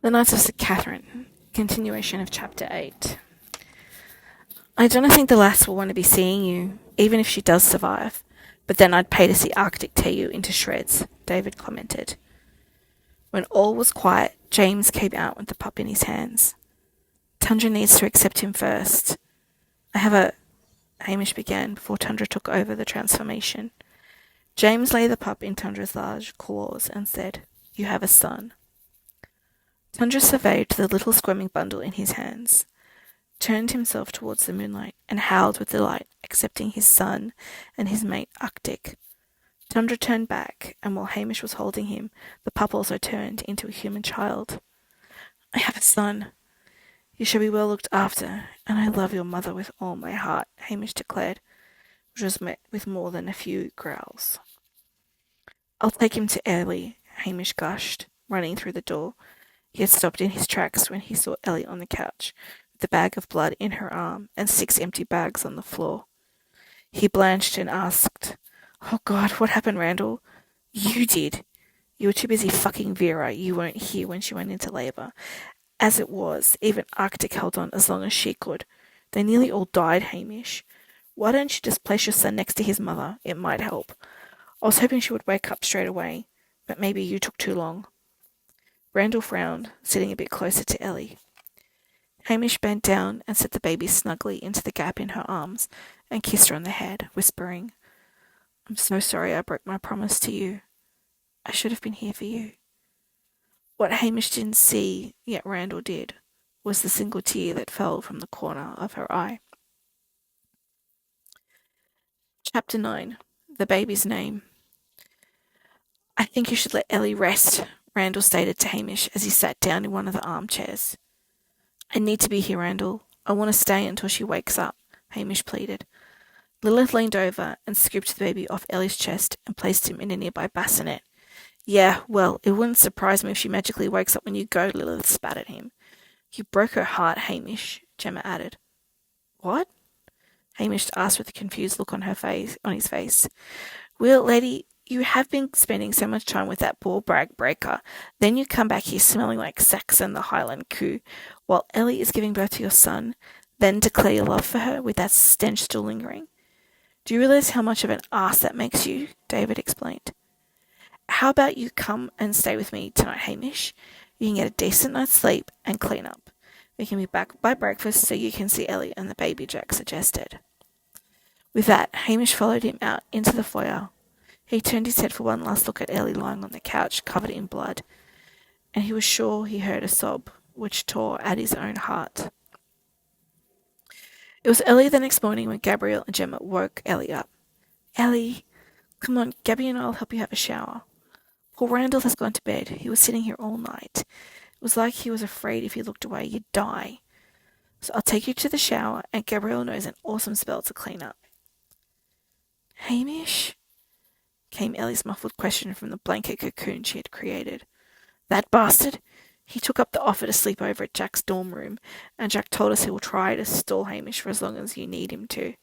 The Knights of St. Catherine, continuation of Chapter 8. I don't think the lass will want to be seeing you, even if she does survive, but then I'd pay to see Arctic tear you into shreds, David commented. When all was quiet, James came out with the pup in his hands. Tundra needs to accept him first. I have a... Hamish began before Tundra took over the transformation. James laid the pup in Tundra's large claws and said, "You have a son." Tundra surveyed the little squirming bundle in his hands, turned himself towards the moonlight, and howled with delight, accepting his son and his mate Arctic. Tundra turned back, and while Hamish was holding him, the pup also turned into a human child. "I have a son. You shall be well looked after, and I love your mother with all my heart," Hamish declared, which was met with more than a few growls. "I'll take him to Ellie," Hamish gushed, running through the door. He had stopped in his tracks when he saw Ellie on the couch, with the bag of blood in her arm and 6 empty bags on the floor. He blanched and asked, "Oh God, what happened, Randall?" "You did. You were too busy fucking Vera. You weren't here when she went into labour. As it was, even Arctic held on as long as she could. They nearly all died, Hamish. Why don't you just place your son next to his mother? It might help. I was hoping she would wake up straight away, but maybe you took too long." Randall frowned, sitting a bit closer to Ellie. Hamish bent down and set the baby snugly into the gap in her arms and kissed her on the head, whispering, "I'm so sorry I broke my promise to you. I should have been here for you." What Hamish didn't see, yet Randall did, was the single tear that fell from the corner of her eye. Chapter 9. The Baby's Name. "I think you should let Ellie rest," Randall stated to Hamish as he sat down in one of the armchairs. "I need to be here, Randall. I want to stay until she wakes up," Hamish pleaded. Lilith leaned over and scooped the baby off Ellie's chest and placed him in a nearby bassinet. "Yeah, well, it wouldn't surprise me if she magically wakes up when you go," Lilith spat at him. "You broke her heart, Hamish," Gemma added. "What?" Hamish asked with a confused look on his face. "Well, lady, you have been spending so much time with that poor brag breaker. Then you come back here smelling like Saxon the Highland coo, while Ellie is giving birth to your son, then declare your love for her with that stench still lingering. Do you realise how much of an ass that makes you?" David explained. "How about you come and stay with me tonight, Hamish? You can get a decent night's sleep and clean up. We can be back by breakfast so you can see Ellie and the baby," Jack suggested. With that, Hamish followed him out into the foyer. He turned his head for one last look at Ellie lying on the couch, covered in blood, and he was sure he heard a sob, which tore at his own heart. It was early the next morning when Gabrielle and Gemma woke Ellie up. "Ellie, come on, Gabby and I'll help you have a shower. Poor Randall has gone to bed. He was sitting here all night. It was like he was afraid if you looked away you'd die. So I'll take you to the shower, and Gabrielle knows an awesome spell to clean up." "Hamish?" came Ellie's muffled question from the blanket cocoon she had created. "That bastard? He took up the offer to sleep over at Jack's dorm room, and Jack told us he will try to stall Hamish for as long as you need him to,"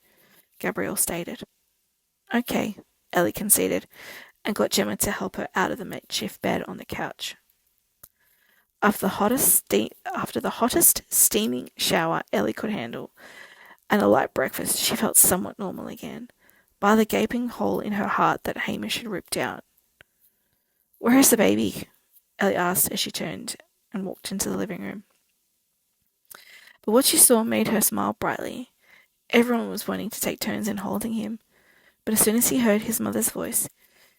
Gabrielle stated. "Okay," Ellie conceded, and got Gemma to help her out of the makeshift bed on the couch. After the hottest steaming shower Ellie could handle, and a light breakfast, she felt somewhat normal again, by the gaping hole in her heart that Hamish had ripped out. "Where is the baby?" Ellie asked as she turned and walked into the living room. But what she saw made her smile brightly. Everyone was wanting to take turns in holding him, but as soon as he heard his mother's voice,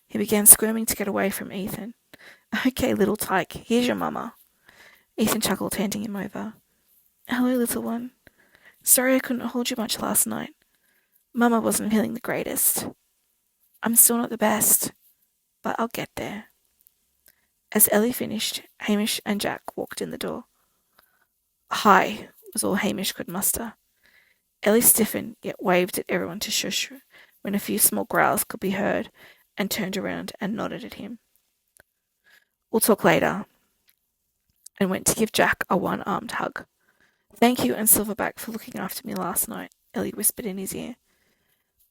he began squirming to get away from Ethan. "Okay, little tyke, here's your mama." Ethan chuckled, handing him over. "Hello, little one. Sorry I couldn't hold you much last night. Mama wasn't feeling the greatest. I'm still not the best, but I'll get there." As Ellie finished, Hamish and Jack walked in the door. "Hi," was all Hamish could muster. Ellie stiffened, yet waved at everyone to shush when a few small growls could be heard, and turned around and nodded at him. "We'll talk later," and went to give Jack a one-armed hug. "Thank you and Silverback for looking after me last night," Ellie whispered in his ear.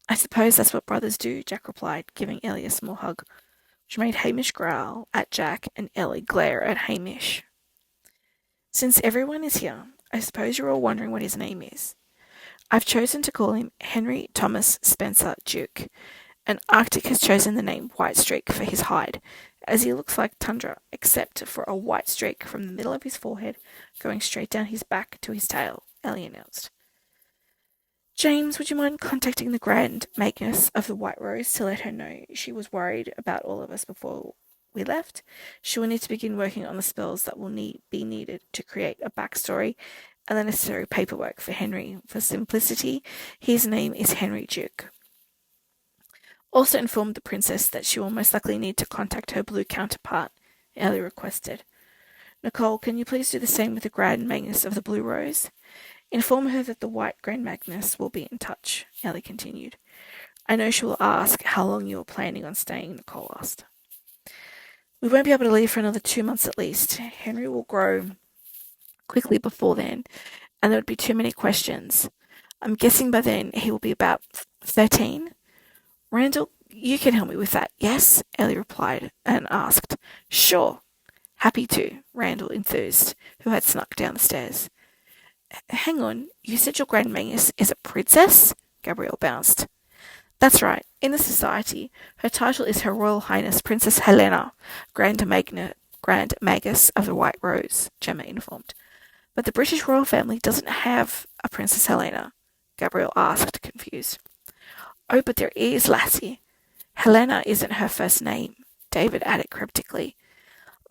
"I suppose that's what brothers do," Jack replied, giving Ellie a small hug, which made Hamish growl at Jack and Ellie glare at Hamish. Since everyone is here, I suppose you're all wondering what his name is. I've chosen to call him Henry Thomas Spencer Duke, and Arctic has chosen the name White Streak for his hide, as he looks like tundra, except for a white streak from the middle of his forehead going straight down his back to his tail, Ellie announced. James, would you mind contacting the Grand Magus of the White Rose to let her know she was worried about all of us before we left? She will need to begin working on the spells that will be needed to create a backstory and the necessary paperwork for Henry. For simplicity, his name is Henry Duke. Also informed the princess that she will most likely need to contact her blue counterpart, Ellie requested. Nicole, can you please do the same with the Grand Magus of the Blue Rose? Inform her that the White Grand Magus will be in touch, Ellie continued. I know she will ask how long you are planning on staying, Nicole asked. We won't be able to leave for another 2 months at least. Henry will grow quickly before then, and there would be too many questions. I'm guessing by then he will be about 13. Randall, you can help me with that, yes? Ellie replied and asked. Sure. Happy to, Randall enthused, who had snuck down the stairs. Hang on, you said your Grand Magus is a princess? Gabrielle bounced. That's right. In the society, her title is Her Royal Highness Princess Helena, Grand Magus of the White Rose, Gemma informed. But the British royal family doesn't have a Princess Helena, Gabrielle asked, confused. Oh, but there is, lassie. Helena isn't her first name, David added cryptically.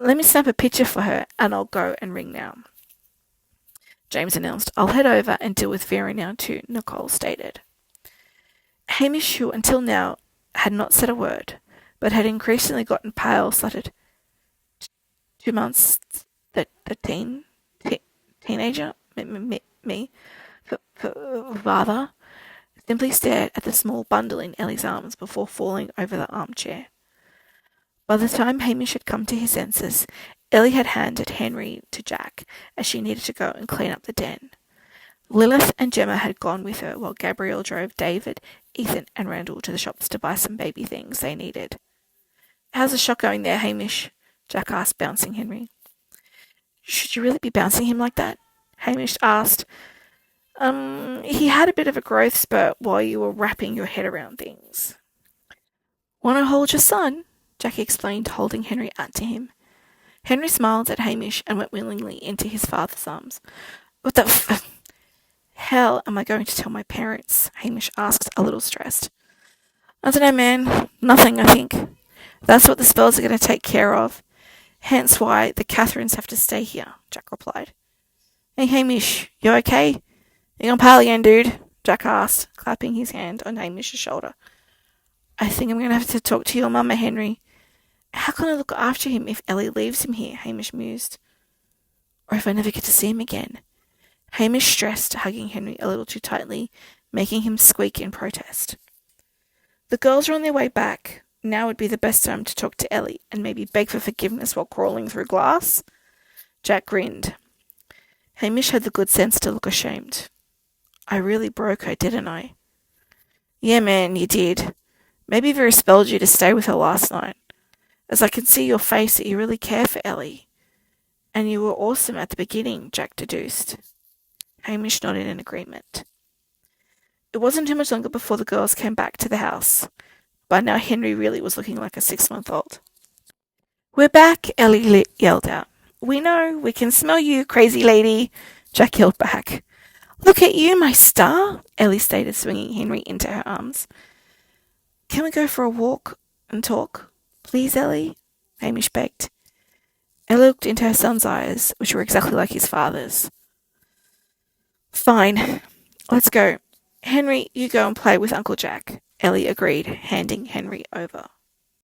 Let me snap a picture for her, and I'll go and ring now. James announced. I'll head over and deal with Vera now too, Nicole stated. Hamish, who until now had not said a word, but had increasingly gotten pale, stuttered, 2 months, the teenager, me, father, simply stared at the small bundle in Ellie's arms before falling over the armchair. By the time Hamish had come to his senses, Ellie had handed Henry to Jack, as she needed to go and clean up the den. Lilith and Gemma had gone with her, while Gabrielle drove David, Ethan, and Randall to the shops to buy some baby things they needed. How's the shot going there, Hamish? Jack asked, bouncing Henry. Should you really be bouncing him like that? Hamish asked. He had a bit of a growth spurt while you were wrapping your head around things. Want to hold your son? Jack explained, holding Henry out to him. Henry smiled at Hamish and went willingly into his father's arms. What the hell am I going to tell my parents? Hamish asked, a little stressed. I don't know, man. Nothing, I think. That's what the spells are going to take care of. Hence why the Catherines have to stay here, Jack replied. Hey, Hamish, you okay? You on pal again, dude? Jack asked, clapping his hand on Hamish's shoulder. I think I'm going to have to talk to your mama, Henry. How can I look after him if Ellie leaves him here? Hamish mused. Or if I never get to see him again. Hamish stressed, hugging Henry a little too tightly, making him squeak in protest. The girls were on their way back. Now would be the best time to talk to Ellie and maybe beg for forgiveness while crawling through glass. Jack grinned. Hamish had the good sense to look ashamed. I really broke her, didn't I? Yeah, man, you did. Maybe Vera spelled you to stay with her last night. As I can see your face that you really care for Ellie. And you were awesome at the beginning, Jack deduced. Hamish nodded in agreement. It wasn't too much longer before the girls came back to the house. By now Henry really was looking like a 6-month-old. We're back, Ellie yelled out. We know, we can smell you, crazy lady, Jack yelled back. Look at you, my star, Ellie stated, swinging Henry into her arms. Can we go for a walk and talk? Please, Ellie, Hamish begged. Ellie looked into her son's eyes, which were exactly like his father's. Fine, let's go. Henry, you go and play with Uncle Jack, Ellie agreed, handing Henry over.